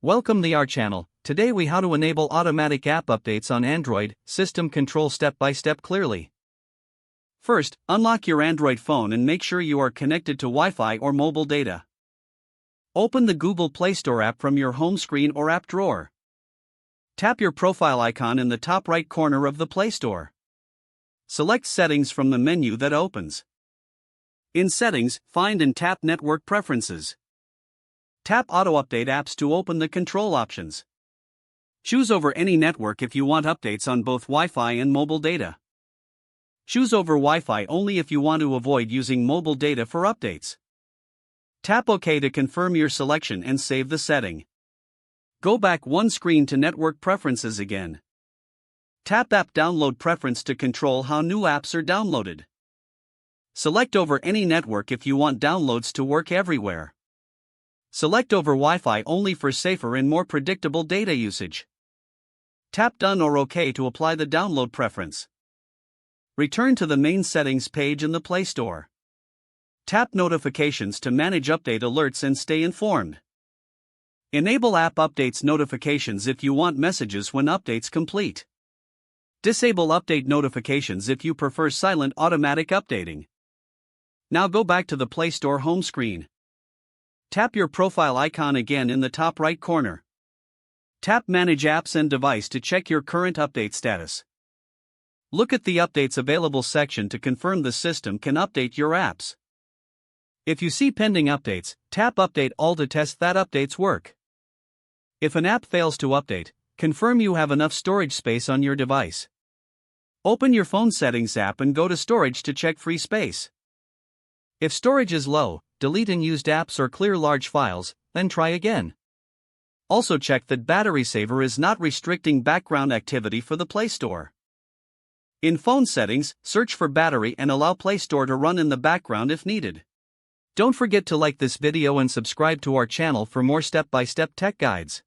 Welcome to our channel. Today we how to enable automatic app updates on Android system control step by step clearly. First, unlock your Android phone and make sure you are connected to Wi-Fi or mobile data. Open the Google Play Store app from your home screen or app drawer. Tap your profile icon in the top right corner of the Play Store. Select Settings from the menu that opens. In Settings, find and tap Network Preferences. Tap Auto Update Apps to open the control options. Choose over any network if you want updates on both Wi-Fi and mobile data. Choose over Wi-Fi only if you want to avoid using mobile data for updates. Tap OK to confirm your selection and save the setting. Go back one screen to Network Preferences again. Tap App Download Preference to control how new apps are downloaded. Select over any network if you want downloads to work everywhere. Select over Wi-Fi only for safer and more predictable data usage. Tap Done or OK to apply the download preference. Return to the main settings page in the Play Store. Tap Notifications to manage update alerts and stay informed. Enable app updates notifications if you want messages when updates complete. Disable update notifications if you prefer silent automatic updating. Now go back to the Play Store home screen. Tap your profile icon again in the top right corner. Tap Manage Apps and Device to check your current update status. Look at the Updates Available section to confirm the system can update your apps. If you see pending updates, tap Update All to test that updates work. If an app fails to update, confirm you have enough storage space on your device. Open your phone settings app and go to Storage to check free space. If storage is low, delete unused apps or clear large files, then try again. Also check that Battery Saver is not restricting background activity for the Play Store. In phone settings, search for battery and allow Play Store to run in the background if needed. Don't forget to like this video and subscribe to our channel for more step-by-step tech guides.